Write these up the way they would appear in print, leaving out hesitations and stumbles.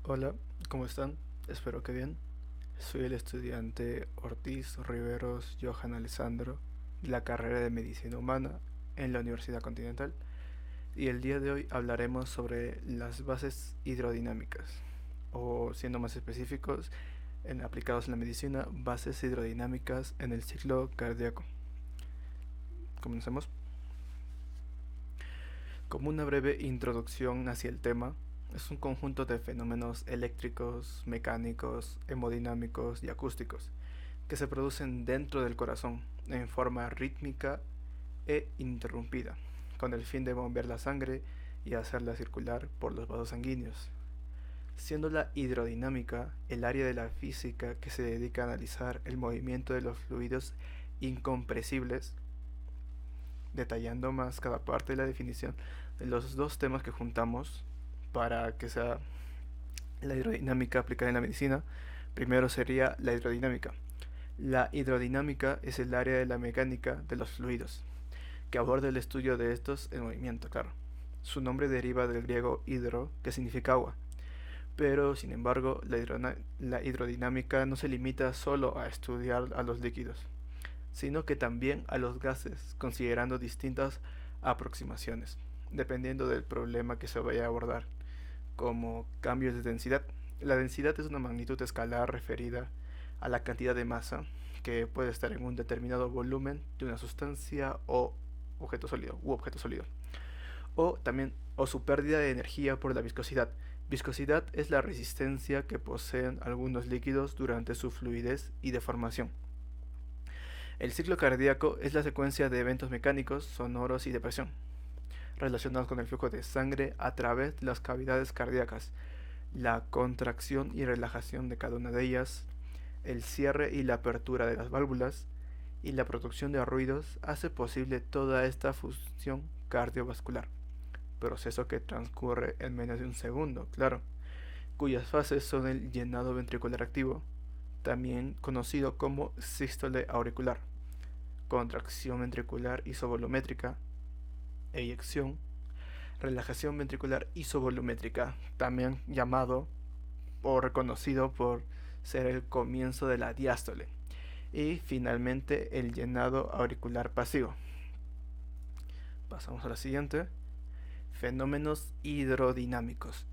Hola, ¿cómo están? Espero que bien. Soy el estudiante Ortiz Riveros Johan Alessandro de la carrera de Medicina Humana en la Universidad Continental y el día de hoy hablaremos sobre las bases hidrodinámicas o siendo más específicos, aplicados en la medicina, bases hidrodinámicas en el ciclo cardíaco. Comencemos. Como una breve introducción hacia el tema, es un conjunto de fenómenos eléctricos, mecánicos, hemodinámicos y acústicos que se producen dentro del corazón en forma rítmica e ininterrumpida, con el fin de bombear la sangre y hacerla circular por los vasos sanguíneos, siendo la hidrodinámica el área de la física que se dedica a analizar el movimiento de los fluidos incompresibles, detallando más cada parte de la definición de los dos temas que juntamos para que sea la hidrodinámica aplicada en la medicina. Primero sería la hidrodinámica. La hidrodinámica es el área de la mecánica de los fluidos, que aborda el estudio de estos en movimiento, claro. Su nombre deriva del griego hidro, que significa agua. Pero, sin embargo, la hidrodinámica no se limita solo a estudiar a los líquidos, sino que también a los gases, considerando distintas aproximaciones, dependiendo del problema que se vaya a abordar, como cambios de densidad. La densidad es una magnitud escalar referida a la cantidad de masa que puede estar en un determinado volumen de una sustancia o objeto sólido. O también o su pérdida de energía por la viscosidad. Viscosidad es la resistencia que poseen algunos líquidos durante su fluidez y deformación. El ciclo cardíaco es la secuencia de eventos mecánicos, sonoros y de presión, relacionados con el flujo de sangre a través de las cavidades cardíacas, la contracción y relajación de cada una de ellas, el cierre y la apertura de las válvulas y la producción de ruidos hace posible toda esta función cardiovascular, proceso que transcurre en menos de un segundo, claro, cuyas fases son el llenado ventricular activo, también conocido como sístole auricular, contracción ventricular isovolumétrica, eyección, relajación ventricular isovolumétrica, también llamado o reconocido por ser el comienzo de la diástole, y finalmente el llenado auricular pasivo. Pasamos a la siguiente. Fenómenos hidrodinámicos.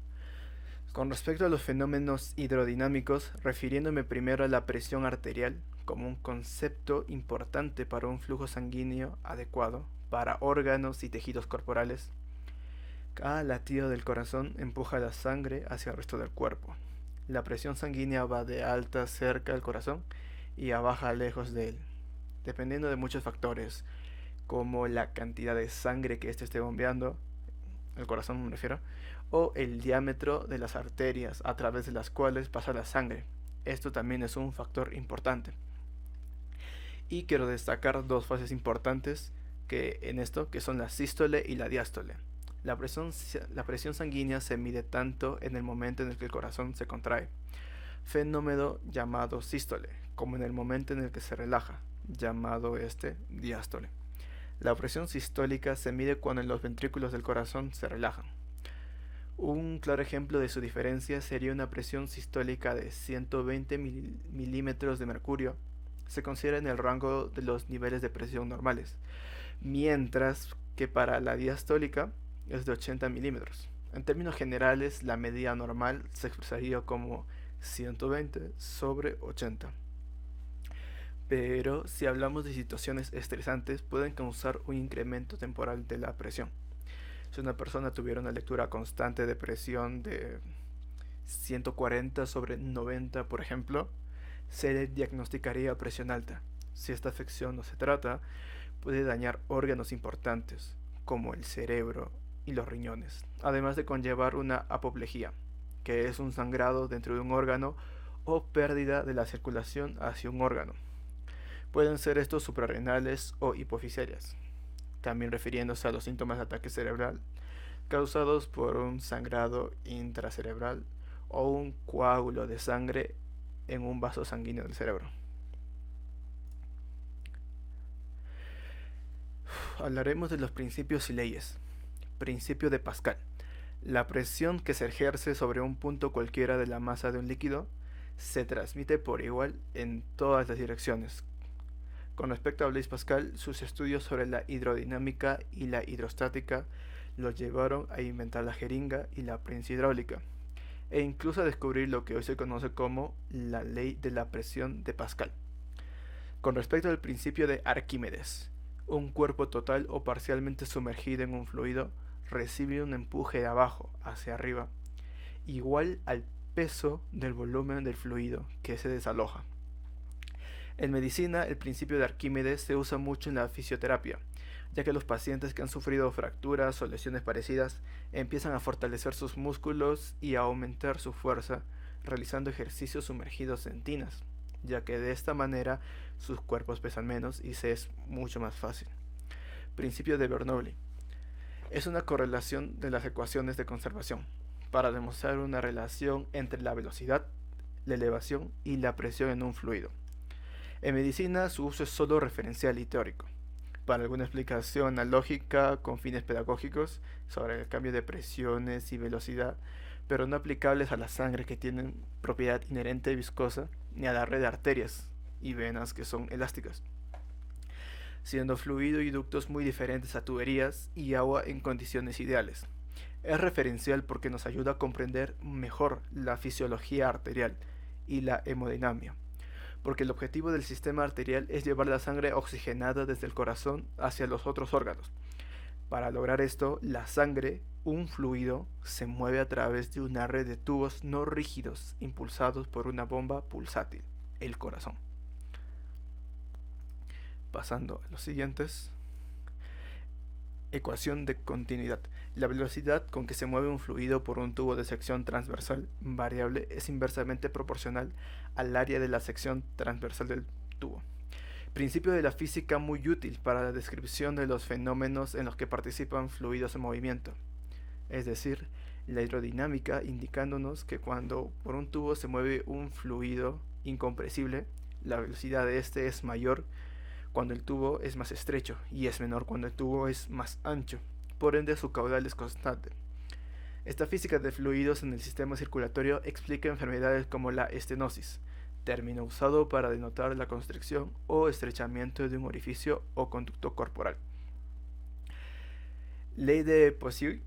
Con respecto a los fenómenos hidrodinámicos, refiriéndome primero a la presión arterial como un concepto importante para un flujo sanguíneo adecuado para órganos y tejidos corporales, cada latido del corazón empuja la sangre hacia el resto del cuerpo. La presión sanguínea va de alta cerca del corazón y a baja lejos de él, dependiendo de muchos factores, como la cantidad de sangre que éste esté bombeando, el corazón me refiero, o el diámetro de las arterias a través de las cuales pasa la sangre. Esto también es un factor importante. Y quiero destacar dos fases importantes que en esto, que son la sístole y la diástole. La presión sanguínea se mide tanto en el momento en el que el corazón se contrae, fenómeno llamado sístole, como en el momento en el que se relaja, llamado diástole. La presión sistólica se mide cuando los ventrículos del corazón se relajan. Un claro ejemplo de su diferencia sería una presión sistólica de 120 milímetros de mercurio. Se considera en el rango de los niveles de presión normales, mientras que para la diastólica es de 80 milímetros. En términos generales, la medida normal se expresaría como 120 sobre 80. Pero si hablamos de situaciones estresantes, pueden causar un incremento temporal de la presión. Si una persona tuviera una lectura constante de presión de 140 sobre 90, por ejemplo, se le diagnosticaría presión alta. Si esta afección no se trata, puede dañar órganos importantes, como el cerebro y los riñones, además de conllevar una apoplejía, que es un sangrado dentro de un órgano o pérdida de la circulación hacia un órgano. Pueden ser estos suprarrenales o hipofisarias, también refiriéndose a los síntomas de ataque cerebral causados por un sangrado intracerebral o un coágulo de sangre en un vaso sanguíneo del cerebro. Hablaremos de los principios y leyes. Principio de Pascal. La presión que se ejerce sobre un punto cualquiera de la masa de un líquido se transmite por igual en todas las direcciones. Con respecto a Blaise Pascal, sus estudios sobre la hidrodinámica y la hidrostática los llevaron a inventar la jeringa y la prensa hidráulica, e incluso a descubrir lo que hoy se conoce como la ley de la presión de Pascal. Con respecto al principio de Arquímedes, un cuerpo total o parcialmente sumergido en un fluido recibe un empuje de abajo hacia arriba, igual al peso del volumen del fluido que se desaloja. En medicina, el principio de Arquímedes se usa mucho en la fisioterapia, ya que los pacientes que han sufrido fracturas o lesiones parecidas empiezan a fortalecer sus músculos y a aumentar su fuerza realizando ejercicios sumergidos en tinas, ya que de esta manera sus cuerpos pesan menos y se es mucho más fácil. Principio de Bernoulli. Es una correlación de las ecuaciones de conservación para demostrar una relación entre la velocidad, la elevación y la presión en un fluido. En medicina su uso es solo referencial y teórico, para alguna explicación analógica con fines pedagógicos sobre el cambio de presiones y velocidad, pero no aplicables a la sangre que tienen propiedad inherente viscosa, ni a la red de arterias y venas que son elásticas, siendo fluido y ductos muy diferentes a tuberías y agua en condiciones ideales. Es referencial porque nos ayuda a comprender mejor la fisiología arterial y la hemodinamia, porque el objetivo del sistema arterial es llevar la sangre oxigenada desde el corazón hacia los otros órganos. Para lograr esto, la sangre, un fluido, se mueve a través de una red de tubos no rígidos impulsados por una bomba pulsátil, el corazón. Pasando a los siguientes. Ecuación de continuidad. La velocidad con que se mueve un fluido por un tubo de sección transversal variable es inversamente proporcional al área de la sección transversal del tubo. Principio de la física muy útil para la descripción de los fenómenos en los que participan fluidos en movimiento, es decir, la hidrodinámica, indicándonos que cuando por un tubo se mueve un fluido incompresible, la velocidad de este es mayor cuando el tubo es más estrecho y es menor cuando el tubo es más ancho, por ende su caudal es constante. Esta física de fluidos en el sistema circulatorio explica enfermedades como la estenosis, término usado para denotar la constricción o estrechamiento de un orificio o conducto corporal. Ley de Poiseuille.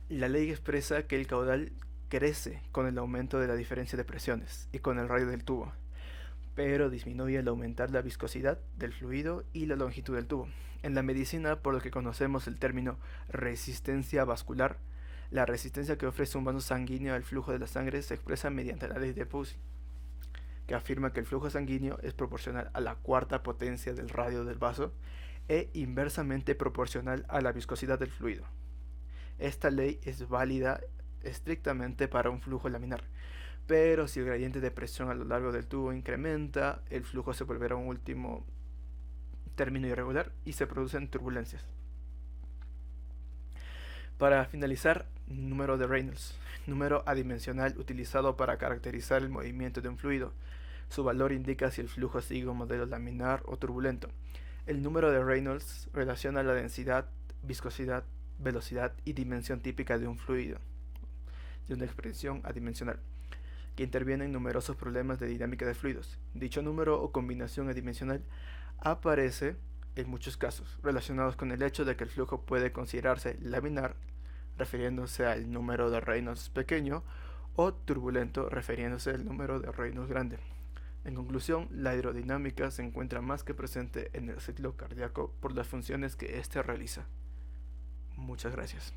La ley expresa que el caudal crece con el aumento de la diferencia de presiones y con el radio del tubo, pero disminuye al aumentar la viscosidad del fluido y la longitud del tubo. En la medicina, por lo que conocemos el término resistencia vascular, la resistencia que ofrece un vaso sanguíneo al flujo de la sangre se expresa mediante la ley de Poiseuille, que afirma que el flujo sanguíneo es proporcional a la cuarta potencia del radio del vaso e inversamente proporcional a la viscosidad del fluido. Esta ley es válida estrictamente para un flujo laminar, pero si el gradiente de presión a lo largo del tubo incrementa, el flujo se volverá un último término irregular y se producen turbulencias. Para finalizar, número de Reynolds, número adimensional utilizado para caracterizar el movimiento de un fluido. Su valor indica si el flujo sigue un modelo laminar o turbulento. El número de Reynolds relaciona la densidad, viscosidad, velocidad y dimensión típica de un fluido, de una expresión adimensional, que interviene en numerosos problemas de dinámica de fluidos. Dicho número o combinación adimensional aparece en muchos casos relacionados con el hecho de que el flujo puede considerarse laminar, refiriéndose al número de Reynolds pequeño, o turbulento, refiriéndose al número de Reynolds grande. En conclusión, la hidrodinámica se encuentra más que presente en el ciclo cardíaco por las funciones que éste realiza. Muchas gracias.